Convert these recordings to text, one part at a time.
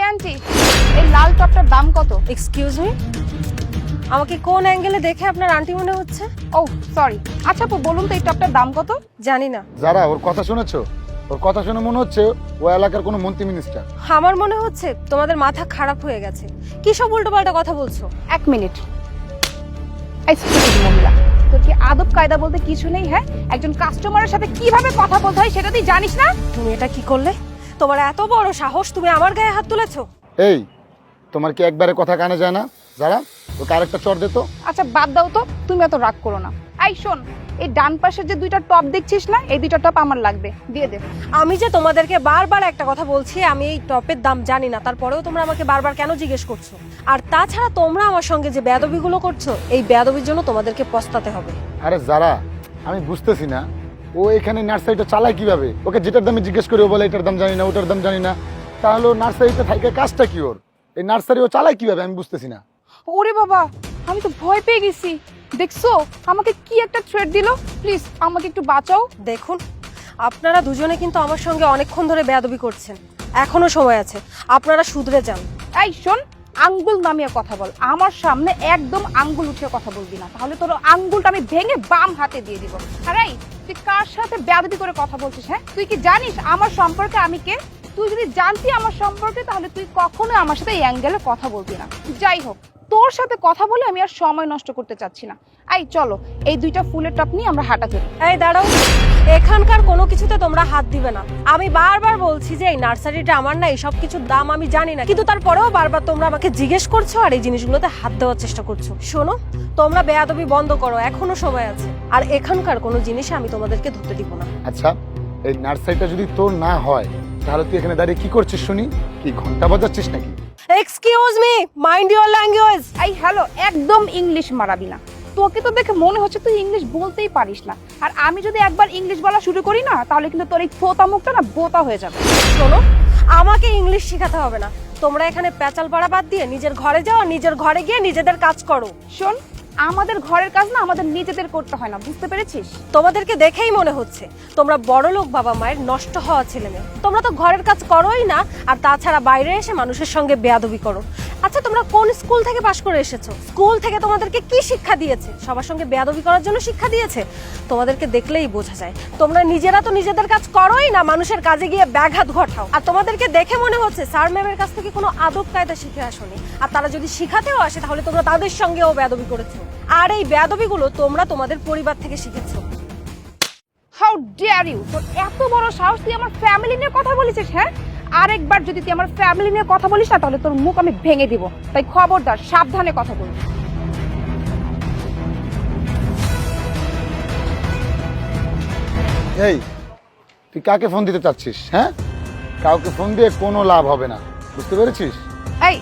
Aunty, এই লাল টপটার দাম কত? এক্সকিউজ মি, আমাকে কোন অ্যাঙ্গেলে দেখে আপনার আন্টি মনে হচ্ছে? ও সরি। আচ্ছা আপু বলুন তো এই টপটার দাম কত? জানি না। যারা ওর কথা শুনেছো? ওর কথা শুনে মনে হচ্ছে ও এলাকার কোনো মন্ত্রী মিনিস্টার। আমার মনে হচ্ছে তোমাদের মাথা খারাপ হয়ে গেছে। কি সব উল্টোপাল্টা কথা বলছো? এক মিনিট। এই স্টুপিড মহিলা, তোর কি আদব কায়দা বলতে কিছু নেই? হ্যাঁ, একজন কাস্টমারের সাথে কিভাবে কথা বলতে হয় সেটা তুই জানিস না? তুমি এটা কি করলে? তোমার এত বড় সাহস, তুমি আমার গায়ে হাত তুলেছো? এই, তোমার কি একবারে কথা কানে যায় না? যারা ওকে আরেকটা চড় দিত। আচ্ছা বাদ দাও তো, তুমি এত রাগ করো না। এই শোন, এই ডান পাশে যে দুইটা টপ দেখছিস না, এই দুইটা টপ আমার লাগবে, দিয়ে দে। আমি যে তোমাদেরকে বারবার একটা কথা বলছি, আমি এই টপের দাম জানি না, তারপরেও তোমরা আমাকে বারবার কেন জিজ্ঞেস করছো? আর তাছাড়া তোমরা আমার সঙ্গে যে বেয়াদবিগুলো করছো, এই বেয়াদবির জন্য তোমাদেরকে পস্তাতে হবে। আরে যারা, আমি বুঝতেছি না ও এখানে নার্সারিটা চালায় কিভাবে? ওকে যেটার দামে জিজ্ঞেস করে ও বলে এটার দাম জানি না, ওটার দাম জানি না। তাহলে নার্সারিতে থাকে কাজটা কি ওর? এই নার্সারি ও চালায় কিভাবে আমি বুঝতেছি না। ওরে বাবা, আমি তো ভয় পেয়ে গেছি। দেখছো আমাকে কি একটা থ্রেট দিল। প্লিজ আমাকে একটু বাঁচাও। দেখুন, আপনারা দুজনে কিন্তু আমার সঙ্গে অনেকক্ষণ ধরে বেয়াদবি করছেন। এখনো সময় আছে, আপনারা শুধরে যান। এই শোন, আঙ্গুল নামিয়ে কথা বল। আমার সামনে একদম আঙ্গুল উঠিয়ে কথা বলবি না, তাহলে তোর আঙ্গুলটা আমি ভেঙে বাম হাতে দিয়ে দিব। আর এই, তুই কার সাথে বেয়াদবি করে কথা বলছিস? হ্যাঁ, তুই কি জানিস আমার সম্পর্কে আমি কে? তুই যদি জানতি আমার সম্পর্কে, তাহলে তুই কখনো আমার সাথে এই অ্যাঙ্গেলে কথা বলবি না। যাই হোক, তোর সাথে কথা বলে আমি আর সময় নষ্ট করতে চাচ্ছি না। এই চলো, এই দুইটা ফুলের টপ নিয়ে আমরা হাঁটা চলি। এই দাঁড়াও, এখানকার কোনো কিছুতে তোমরা হাত দিবে না। আমি বারবার বলছি যে এই নার্সারিটা আমার না, এই সব কিছুর দাম আমি জানি না, কিন্তু তারপরেও বারবার তোমরা আমাকে জিজ্ঞেস করছো আর এই জিনিসগুলোতে হাত দেওয়ার চেষ্টা করছো। শোনো, তোমরা বেয়াদবি বন্ধ করো, এখনো সময় আছে। আর এখানকার কোনো জিনিসে আমি তোমাদেরকে ধরতে দিব না। আচ্ছা, এই নার্সারিটা যদি তোর না হয়, তাহলে তুই এখানে দাঁড়িয়ে কি করছিস শুনি? কি ঘন্টা বাজাচ্ছিস নাকি? Excuse me, mind your language. এই হ্যালো, একদম ইংলিশ মারাবি না। তোকে তো দেখে মনে হচ্ছে তুই ইংলিশ বলতেই পারিস না। আর আমি যদি একবার ইংলিশ বলা শুরু করি না, তাহলে কিন্তু তোর এই থোতা মুখটা না বোতা হয়ে যাবে। শোনো, আমাকে ইংলিশ শেখাতে হবে না। তোমরা এখানে প্যাচাল পাড়া বাদ দিয়ে নিজের ঘরে যাও, নিজের ঘরে গিয়ে নিজেদের কাজ করো। শোন, আমাদের ঘরের কাজ না আমাদের নিজেদের করতে হয় না, বুঝতে পেরেছিস? তোমাদেরকে দেখেই মনে হচ্ছে তোমরা বড়লোক বাবা মায়ের নষ্ট হওয়া ছেলে মেয়ে। তোমরা তো ঘরের কাজ করোই না, আর তাছাড়া বাইরে এসে মানুষের সঙ্গে বেয়াদবি করো। আচ্ছা, তোমরা কোন স্কুল থেকে পাশ করে এসেছো? স্কুল থেকে তোমাদেরকে কি শিক্ষা দিয়েছে? সবার সঙ্গে বেয়াদবি করার জন্য শিক্ষা দিয়েছে? তোমাদেরকে দেখলেই বোঝা যায় তোমরা নিজেরা তো নিজেদের কাজ করোই না, মানুষের কাজে গিয়ে ব্যাঘাত ঘটাও। আর তোমাদেরকে দেখে মনে হচ্ছে স্যার ম্যামের কাছ থেকে কোনো আদব কায়দা শিখে আসোনি। আর তারা যদি শিখাতেও আসে, তাহলে তোমরা তাদের সঙ্গেও বেয়াদবি করেছো। আর এই বেয়াদবিগুলো তোমরা তোমাদের পরিবার থেকে শিখেছো। How dare you! তোর এত বড় সাহস, তুই আমার ফ্যামিলি নিয়ে কথা বলেছিস? হ্যাঁ, আরেকবার যদি তুই আমার ফ্যামিলি নিয়ে কথা বলিস না, তাহলে তোর মুখ আমি ভেঙে দিব। তাই খবরদার, সাবধানে কথা বলবি। এই, তুই কাকে ফোন দিতে চাচ্ছিস? হ্যাঁ, কাউকে ফোন দিয়ে কোনো লাভ হবে না, বুঝতে পেরেছিস? এই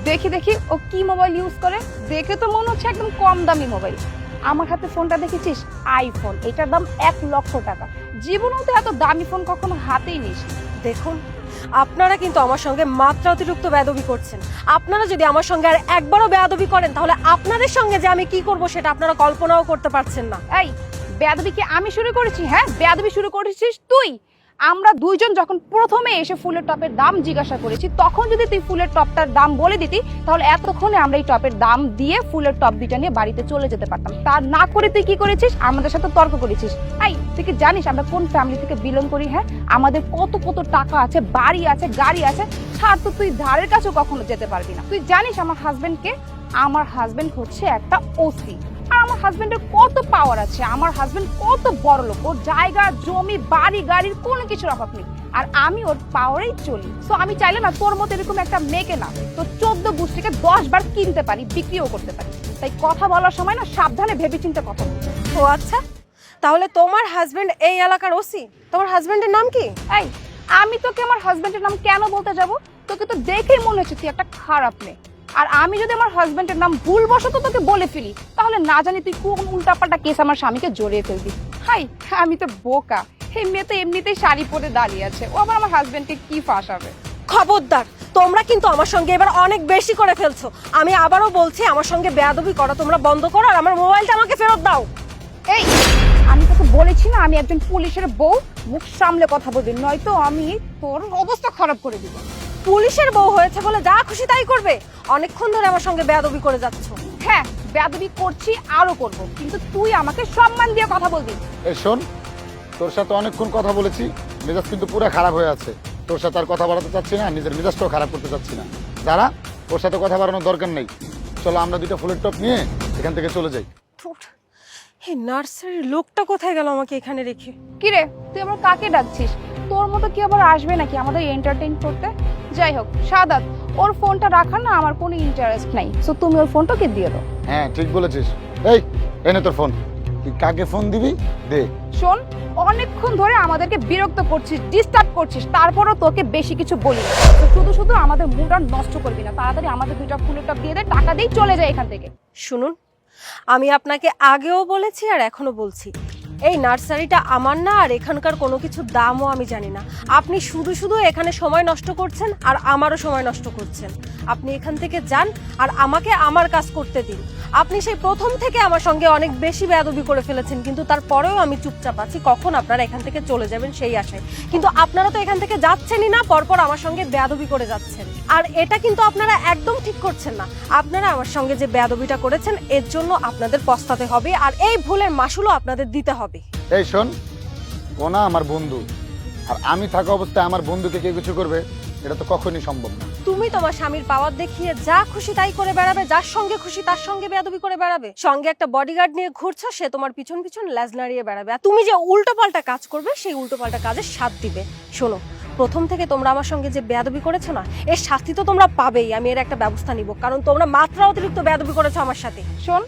দেখি দেখি ও কি মোবাইল ইউজ করে। দেখে তো মনে হচ্ছে একদম কম দামি মোবাইল। আমার হাতে ফোনটা দেখেছিস? আইফোন, এটার দাম 1,00,000 টাকা। জীবনেও তো এত দামি ফোন কখনো হাতেই নিস। দেখুন, আপনারা কিন্তু আমার সঙ্গে মাত্রা অতিরিক্ত বেয়াদবি করছেন। আপনারা যদি আমার সঙ্গে আর একবারও বেয়াদবি করেন, তাহলে আপনাদের সঙ্গে যে আমি কি করব সেটা আপনারা কল্পনাও করতে পারছেন না। এই, বেয়াদবি কি আমি শুরু করেছি? হ্যাঁ, বেয়াদবি শুরু করেছিস তুই। আমরা দুইজন যখন প্রথমে এসে ফুলের টপের দাম জিজ্ঞাসা করেছি, তখন যদি তুই ফুলের টপটার দাম বলে দিতি, তাহলে এতক্ষণে আমরা এই টপের দাম দিয়ে ফুলের টপ দুইটা নিয়ে বাড়িতে চলে যেতে পারতাম। তা না করে তুই কি করেছিস? আমাদের সাথে তর্ক করেছিস। এই, তুই কি জানিস আমরা কোন ফ্যামিলি থেকে বিলং করি? হ্যাঁ, আমাদের কত কত টাকা আছে, বাড়ি আছে, গাড়ি আছে। ছাড় তো, তুই ধারের কাছেও কখনো যেতে পারবি না। তুই জানিস আমার হাজবেন্ডকে? আমার হাজবেন্ড হচ্ছে একটা ওসি। আর আমার হাজবেন্ডের কত পাওয়ার আছে, আমার হাজবেন্ড কত বড় লোক। ওর জায়গা জমি বাড়ি গাড়ির কোনো কিছুর অভাব নেই, আর আমি ওর পাওয়ারেই চলি। সো আমি চাইলে না তোর মতো এরকম একটা মেয়েকে না, তো 14 গোষ্ঠীকে 10 বার কিনতে পারি, বিক্রিও করতে পারি। তাই কথা বলার সময় না সাবধানে ভেবেচিন্তে কথা বল। ও আচ্ছা, তাহলে তোমার হাজবেন্ড এই এলাকার ওসি? তোমার হাজবেন্ডের নাম কি? এই, আমি তোকে আমার হাজবেন্ডের নাম কেন বলতে যাব? তোকে তো দেখেই মনে হচ্ছে তুই একটা খারাপ মেয়ে। আর আমি যদি আমার হাজবেন্ডের নাম ভুলবশত তোকে বলে ফেলি, তাহলে না জানি তুই কোন উল্টাপাল্টা কেস আমার স্বামীকে জড়িয়ে ফেলবি। হাই, আমি তো বোকা। এই মেয়ে তো এমনিতেই শাড়ি পরে দাঁড়িয়ে আছে, ও আবার আমার হাজবেন্ডকে কি ফাঁসাবে? খবরদার, তোমরা কিন্তু আমার সঙ্গে এবার অনেক বেশি করে ফেলছো। আমি আবারও বলছি, আমার সঙ্গে বেয়াদবি করা তোমরা বন্ধ করো, আর আমার মোবাইলটা আমাকে ফেরত দাও। এই, আমি তোকে বলেছি না আমি একজন পুলিশের বউ, মুখ সামলে কথা বলবি, নয়তো আমি তোর অবস্থা খারাপ করে দিব। পুলিশের বউ হয়েছে বলে যা খুশি তাই করবে? অনেকক্ষণ ধরে আমার সঙ্গে বেয়াদবি করে যাচ্ছ। হ্যাঁ, বেয়াদবি করছি, আরো করব, কিন্তু তুই আমাকে সম্মান দিয়ে কথা বলবি। এই শোন, তোর সাথে অনেকক্ষণ কথা বলেছি, মেজাজ কিন্তু পুরো খারাপ হয়ে আছে। তোর সাথে আর কথা বাড়াতে চাচ্ছি না, নিজের মেজাজটাও খারাপ করতে চাচ্ছি না। যারা ওর সাথে কথা বাড়ানোর দরকার নেই, চলো আমরা দুইটা ফুলের টপ নিয়ে এখান থেকে চলে যাই। এই নার্সারির লোকটা কোথায় গেল আমাকে এখানে রেখে? কিরে, তুই আবার কাকে ডাকছিস? তোর মতো কি আবার আসবে নাকি আমাদের এন্টারটেইন করতে? যাই হোক সাদাত, ওর ফোনটা রাখা না আমার কোনো ইন্টারেস্ট নাই, সো তুমি ওর ফোনটাকে দিয়ে দাও। হ্যাঁ ঠিক বলেছিস। এই এনে তোর ফোন, তুই কাকে ফোন দিবি দে। শোন, অনেকক্ষণ ধরে আমাদেরকে বিরক্ত করছিস, ডিস্টার্ব করছিস, তারপরও তোকে বেশি কিছু বলি না। তো শুধু শুধু আমাদের মুড আর নষ্ট করবি না, তাড়াতাড়ি আমাদের দুইটা ফুলের টপ দিয়ে দে, টাকা দিয়ে চলে যায় এখান থেকে। শুনুন, আমি আপনাকে আগেও বলেছি আর এখনো বলছি, এই নার্সারিটা আমার না, আর এখানকার কোনো কিছুর দামও আমি জানি না। আপনি শুধু শুধু এখানে সময় নষ্ট করছেন আর আমারও সময় নষ্ট করছেন। আপনি এখান থেকে যান আর আমাকে আমার কাজ করতে দিন। আপনি সেই প্রথম থেকে আমার সঙ্গে অনেক বেশি বেয়াদবি করে ফেলেছেন, কিন্তু তারপরেও আমি চুপচাপ আছি কখন আপনারা এখান থেকে চলে যাবেন সেই আশায়। কিন্তু আপনারা তো এখান থেকে যাচ্ছেনই না, পরপর আমার সঙ্গে বেয়াদবি করে যাচ্ছেন। আর এটা কিন্তু আপনারা একদম ঠিক করছেন না। আপনারা আমার সঙ্গে যে বেয়াদবিটা করেছেন এর জন্য আপনাদের পস্তাতে হবে, আর এই ভুলের মাসুলও আপনাদের দিতে হবে। এই শোন, ও না আমার বন্ধু, আর আমি থাকা অবস্থায় আমার বন্ধুকে কেউ কিছু করবে এটা তো কখনই সম্ভব না। তুমি তোমার স্বামীর পাওয়ার দেখিয়ে যা খুশি তাই করে বেড়াবে, যার সঙ্গে খুশি তার সঙ্গে বেয়াদবি করে বেড়াবে। সঙ্গে একটা বডিগার্ড নিয়ে ঘুরছো, সে তোমার পিছন পিছন ল্যাজ নাড়িয়ে বেড়াবে, আর তুমি যে উল্টোপাল্টা কাজ করবে সেই উল্টোপাল্টা কাজের সাথ দিবে। শোনো, প্রথম থেকে তোমরা আমার সঙ্গে যে বেয়াদবি করেছো না, এর শাস্তি তো তোমরা পাবেই। আমি এর একটা ব্যবস্থা নিব, কারণ তোমরা মাত্রা অতিরিক্ত বেয়াদবি করেছো আমার সাথে। শোন,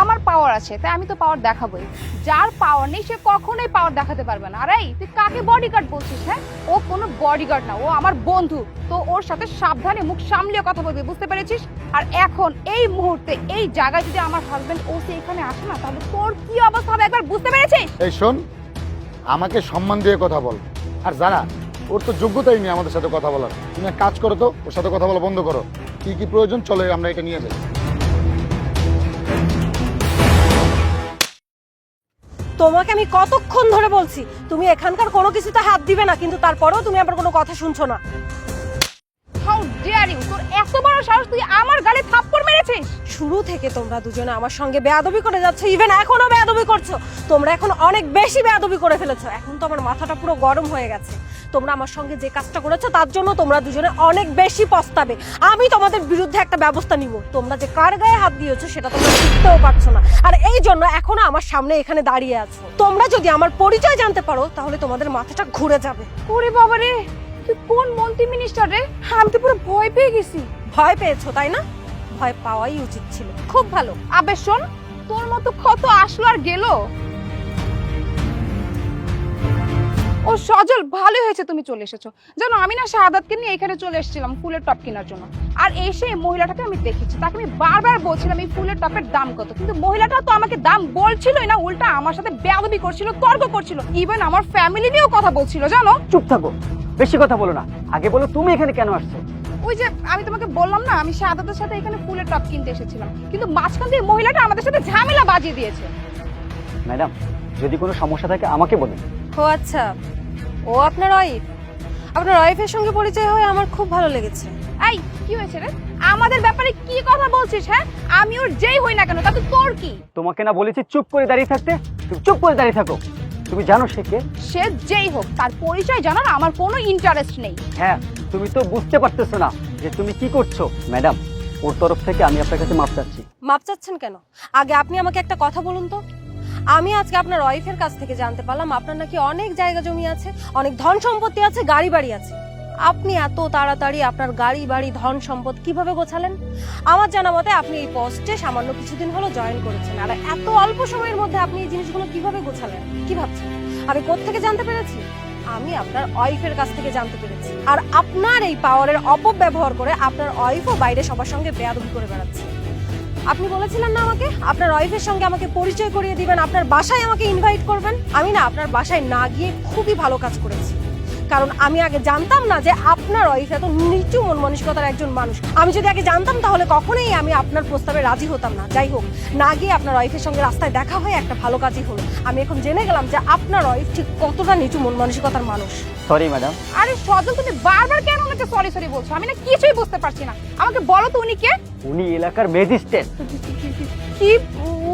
আমার পাওয়ার আছে তাই আমি তো পাওয়ার দেখাবোই। যার পাওয়ার নেই সে কখনোই পাওয়ার দেখাতে পারবে না। আরে তুই কাকে বডিগার্ড বলছিস? হ্যাঁ, ও কোনো বডিগার্ড না, ও আমার বন্ধু। তো ওর সাথে সাবধানে মুখ সামলিয়ে কথা বলবি, বুঝতে পেরেছিস? আর এখন এই মুহূর্তে এই জায়গায় যদি আমার হাজবেন্ড ওসি এখানে আসে না, তাহলে তোর কি অবস্থা হবে একবার বুঝতে পেরেছিস? এই শোন, আমাকে সম্মান দিয়ে কথা বল। আর যারা, ওর তো যোগ্যতাই নেই আমাদের সাথে কথা বলার। তুমি এক কাজ করো তো, ওর সাথে কথা বলা বন্ধ করো। কি কি প্রয়োজন চলো আমরা এটা নিয়ে যাই। তোমাকে আমি কতক্ষণ ধরে বলছি তুমি এখানকার কোনো কিছুতে হাত দিবে না, কিন্তু তারপরেও তুমি আবার কোনো কথা শুনছো না। How dare you! তোর এত বড় সাহস, তুই আমার গালে থাপ্পড় মেরেছিস? শুরু থেকে তোমরা দুজনে আমার সঙ্গে বেয়াদবি করে যাচ্ছ, ইভেন এখনো বেয়াদবি করছো। তোমরা এখন অনেক বেশি বেয়াদবি করে ফেলেছো। এখন তো আমার মাথাটা পুরো গরম হয়ে গেছে। তোমরা আমার সঙ্গে যে কাজটা করেছো তার জন্য তোমরা দুজনে অনেক বেশি পস্তাবে। আমি তোমাদের বিরুদ্ধে একটা ব্যবস্থা নিব। তোমরা যে কার গায়ে হাত দিয়েছো সেটা তোমরা বুঝতেও পারছো না, আর এই জন্য এখনো আমার সামনে এখানে দাঁড়িয়ে আছো। তোমরা যদি আমার পরিচয় জানতে পারো তাহলে তোমাদের মাথাটা ঘুরে যাবে। ওরে বাবা রে, তুই কোন মন্ত্রী মিনিস্টার রে? আমি তো পুরো ভয় পেয়ে গেছি। ভয় পেয়েছো তাই না? ভয় পাওয়াই উচিত ছিল। খুব ভালো। আবে শোন, তোর মতো কত আসলো আর গেল। ও সজল, ভালো হয়েছে তুমি চলে এসেছো। জানো, আমি না শাহাদাতকে নিয়ে এখানে চলে এসেছিলাম ফুলের টপ কেনার জন্য। আর এসে এই মহিলাটাকে আমি দেখেছি, তাকে আমি বারবার বলছিলাম এই ফুলের টপের দাম কত, কিন্তু মহিলাটা তো আমাকে দাম বলছিলই না, উল্টা আমার সাথে বেয়াদবি করছিল, তর্ক করছিল, ইভেন আমার ফ্যামিলি নিয়েও কথা বলছিল। জানো, চুপ থাকো, বেশি কথা বলো না। আগে বলো তুমি এখানে কেন আসছো? ওই যে আমি তোমাকে বললাম না, আমি শাহাদাতের সাথে এখানে ফুলের টপ কিনতে এসেছিলাম, কিন্তু মাঝখান দিয়ে মহিলাটা আমাদের সাথে ঝামেলা বাজিয়ে দিয়েছে। ম্যাডাম, যদি কোনো সমস্যা থাকে আমাকে বলুন। ও আচ্ছা, ও আপনার ওয়াইফ? আপনার ওয়াইফের সঙ্গে পরিচয় হয়ে আমার খুব ভালো লেগেছে। এই কি হয়েছে রে? আমাদের ব্যাপারে কি কথা বলছিস? হ্যাঁ, আমি ওর যেই হই না কেন তাতে তোর কি? তোমাকে না বলেছি চুপ করে দাঁড়িয়ে থাকতে? তুমি চুপ করে দাঁড়িয়ে থাকো। তুমি জানো সে কে? সে যেই হোক, তার পরিচয় জানার আমার কোনো ইন্টারেস্ট নেই। হ্যাঁ, তুমি তো বুঝতে পারতেছো না যে তুমি কি করছো। ম্যাডাম, ওর তরফ থেকে আমি আপনার কাছে মাপ চাচ্ছি। মাপ চাচ্ছেন কেন? আগে আপনি আমাকে একটা কথা বলুন তো। আমি আজকে আপনার ওয়াইফের কাছ থেকে জানতে পারলাম আপনার নাকি অনেক জায়গা জমি আছে, অনেক ধন সম্পত্তি আছে, গাড়ি বাড়ি আছে। আপনি এত তাড়াতাড়ি আপনার গাড়ি বাড়ি ধন সম্পদ কিভাবে গোছালেন? আমার জানা মতে আপনি এই পোস্টে সামান্য কিছুদিন হলো জয়েন করেছেন, আর এত অল্প সময়ের মধ্যে আপনি এই জিনিসগুলো কিভাবে গোছালেন? কি ভাবছেন আমি কোত্থেকে জানতে পেরেছি? আমি আপনার ওয়াইফের কাছ থেকে জানতে পেরেছি। আর আপনার এই পাওয়ারের অপব্যবহার করে আপনার ওয়াইফও বাইরে সবার সঙ্গে বেয়াদবি করে বেড়াচ্ছে। আপনি বলেছিলেন না আমাকে আপনার ওয়াইফের সঙ্গে আমাকে পরিচয় করিয়ে দিবেন, আপনার বাসায় আমাকে ইনভাইট করবেন। আমি না আপনার বাসায় না গিয়ে খুবই ভালো কাজ করেছি, কারণ আমি আগে জানতাম না যে আপনার ওয়াইফ এত নিচু মন মানসিকতার একজন মানুষ। আমি যদি আগে জানতাম তাহলে কখনোই আমি আপনার প্রস্তাবে রাজি হতাম না। যাই হোক, না গিয়ে আপনার ওয়াইফের সঙ্গে রাস্তায় দেখা হয়ে একটা ভালো কাজই হলো। আমি এখন জেনে গেলাম যে আপনার ওয়াইফ ঠিক কতটা নিচু মন মানসিকতার মানুষ। Sorry madam. আরে সজল, তুমি বারবার কেন আমাকে সরি সরি বলছো? আমি না কিছুই বুঝতে পারছি না। আমাকে বলো তো উনি কে? উনি এলাকার ম্যাজিস্ট্রেট। কি?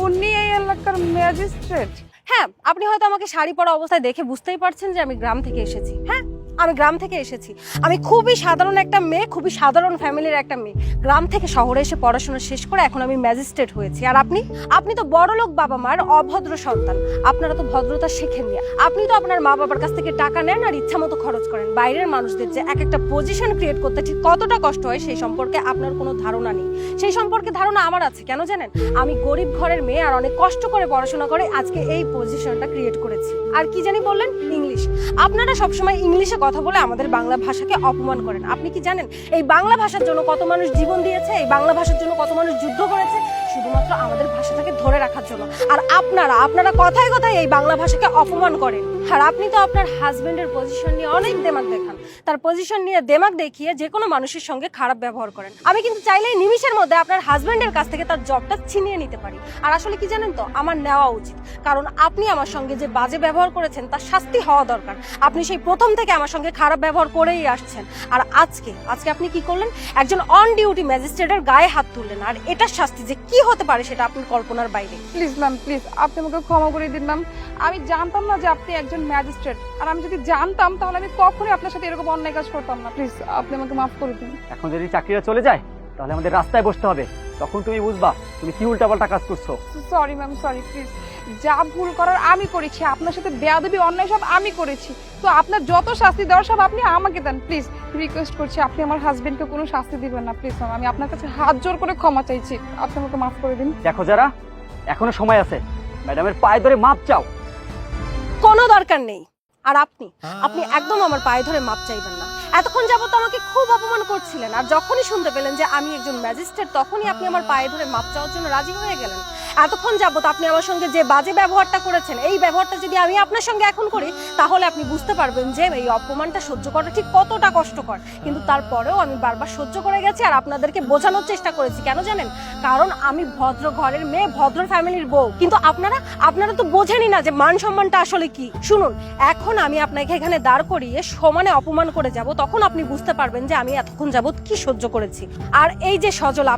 উনি এই এলাকার ম্যাজিস্ট্রেট? হ্যাঁ, আপনি হয়তো আমাকে শাড়ি পরা অবস্থায় দেখে বুঝতেই পারছেন যে আমি গ্রাম থেকে এসেছি। হ্যাঁ, আমি গ্রাম থেকে এসেছি। আমি খুবই সাধারণ একটা মেয়ে, খুবই সাধারণ ফ্যামিলির একটা মেয়ে। গ্রাম থেকে শহরে এসে পড়াশোনা শেষ করে এখন আমি ম্যাজিস্ট্রেট হয়েছি। আর আপনি তো বড়লোক বাবা মায়ের অভদ্র সন্তান। আপনারা তো ভদ্রতা শেখেননি। আপনি তো আপনার মা বাবার কাছ থেকে টাকা নেন আর ইচ্ছা মতো খরচ করেন। বাইরের মানুষদের যে এক একটা পজিশন ক্রিয়েট করতে ঠিক কতটা কষ্ট হয় সেই সম্পর্কে আপনার কোনো ধারণা নেই। সেই সম্পর্কে ধারণা আমার আছে। কেন জানেন? আমি গরিব ঘরের মেয়ে আর অনেক কষ্ট করে পড়াশোনা করে আজকে এই পজিশনটা ক্রিয়েট করেছি। আর কি জানি বললেন? ইংলিশ। আপনারা সবসময় ইংলিশে কথা বলে আমাদের বাংলা ভাষাকে অপমান করেন। আপনি কি জানেন এই বাংলা ভাষার জন্য কত মানুষ জীবন দিয়েছে? এই বাংলা ভাষার জন্য কত মানুষ যুদ্ধ করেছে শুধুমাত্র আমাদের ভাষাটাকে ধরে রাখার জন্য। আর আপনারা কথায় কথায় এই বাংলা ভাষাকে অপমান করেন। আর আপনি তো আপনার হাজবেন্ডের পজিশন নিয়ে অনেক দেমাগ দেখান। তার পজিশন নিয়ে দেমাগ দেখিয়ে যে কোনো মানুষের সঙ্গে খারাপ ব্যবহার করেন। আমি কিন্তু চাইলেই নিমিষের মধ্যে আপনার হাজবেন্ডের কাছ থেকে তার জবটা ছিনিয়ে নিতে পারি। আর আসলে কি জানেন তো, আমার নেওয়া উচিত। কারণ আপনি আমার সঙ্গে যে বাজে ব্যবহার করেছেন তার শাস্তি হওয়া দরকার। আপনি সেই প্রথম থেকে আমার সঙ্গে খারাপ ব্যবহার করেই আসছেন। আর আজকে আপনি কি করলেন? একজন অন ডিউটি ম্যাজিস্ট্রেটের গায়ে হাত তুললেন। আর এটার শাস্তি যে কি হতে পারে সেটা আপনার কল্পনার বাইরে। প্লিজ ম্যাম, প্লিজ আপনি আমাকে ক্ষমা করে দিন ম্যাম। আমি জানতাম না যে আপনি একজন ম্যাজিস্ট্রেট। আর আমি যদি জানতাম তাহলে আমি কখনোই আপনার সাথে এরকম অন্যায় কাজ করতাম না। প্লিজ আপনি আমাকে মাফ করে দিন। এখন যদি চাকরিটা চলে যায় তাহলে আমাদের রাস্তায় বসতে হবে। তখন তুমি বুঝবা তুমি কি উল্টাপাল্টা কাজ করছো। Sorry ma'am, sorry. প্লিজ, যা ভুল করার আমি করেছি। আপনার সাথে বেয়াদবি অন্যায় সব আমি করেছি। তো আপনার যত শাস্তি দেওয়ার সব আপনি আমাকে দেন। প্লিজ রিকোয়েস্ট করছি, আপনি আমার হাজবেন্ডকে কোনো শাস্তি দিবেন না। প্লিজ ম্যাম, আমি আপনার কাছে হাত জোর করে ক্ষমা চাইছি। আপনি আমাকে মাফ করে দিন। দেখো যারা, এখনো সময় আছে, ম্যাডামের পায়ে ধরে মাপ চাও। কোনো দরকার নেই। আর আপনি একদম আমার পায়ে ধরে মাপ চাইবেন না। এতক্ষণ যাবত আমাকে খুব অপমান করছিলেন, আর যখনই শুনতে পেলেন যে আমি একজন ম্যাজিস্ট্রেট তখনই আপনি আমার পায়ে ধরে মাপ চাওয়ার জন্য রাজি হয়ে গেলেন। এতক্ষণ যাবত আপনি আমার সঙ্গে যে বাজে ব্যবহারটা করেছেন, এই ব্যবহারটা যদি আমি আপনার সঙ্গে এখন করি তাহলে আপনি বুঝতে পারবেন যে এই অপমানটা সহ্য করা ঠিক কতটা কষ্টকর। কিন্তু তারপরেও আমি বারবার সহ্য করে গেছি আর আপনাদেরকে বোঝানোর চেষ্টা করেছি। কেন জানেন? কারণ আমি ভদ্র ঘরের মেয়ে, ভদ্র ফ্যামিলির বউ। কিন্তু আপনারা তো বোঝেনই না যে মান সম্মানটা আসলে কি। শুনুন, এখন আমি আপনাকে এখানে দাঁড় করিয়ে সমানে অপমান করে যাব, তখন আপনি বুঝতে পারবেন যে আমি এতক্ষণ যাবত কি সহ্য করেছি। আর এই যে সজল,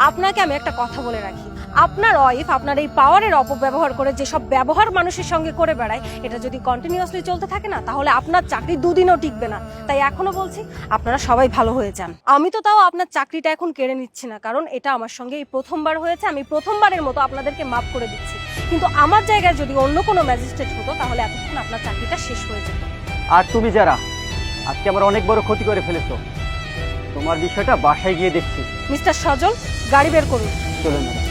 আপনাকে আমি একটা কথা বলে রাখি, আপনার ওয়াইফ আপনার এই পাওয়ারের অপব্যবহার করে যেসব ব্যবহার মানুষের সঙ্গে করে বেড়ায়, এটা যদি কন্টিনিউয়াসলি চলতে থাকে না তাহলে আপনার চাকরি দুদিনও টিকবে না। তাই এখনো বলছি, আপনারা সবাই ভালো হয়ে যান। আমি তো তাও আপনার চাকরিটা এখন কেড়ে নিচ্ছি না, কারণ এটা আমার সঙ্গে এই প্রথমবার হয়েছে। আমি প্রথমবারের মতো আপনাদেরকে মাফ করে দিচ্ছি। কিন্তু আমার জায়গায় যদি অন্য কোনো ম্যাজিস্ট্রেট হতো তাহলে এতক্ষণ আপনার চাকরিটা শেষ হয়ে যেত। আর তুমি যারা, আজকে আমার অনেক বড় ক্ষতি করে ফেলেছো। তোমার বিষয়টা বাসায় গিয়ে দেখছি। মিস্টার সজল, গাড়ি বের করুন। চলুন ম্যাডাম।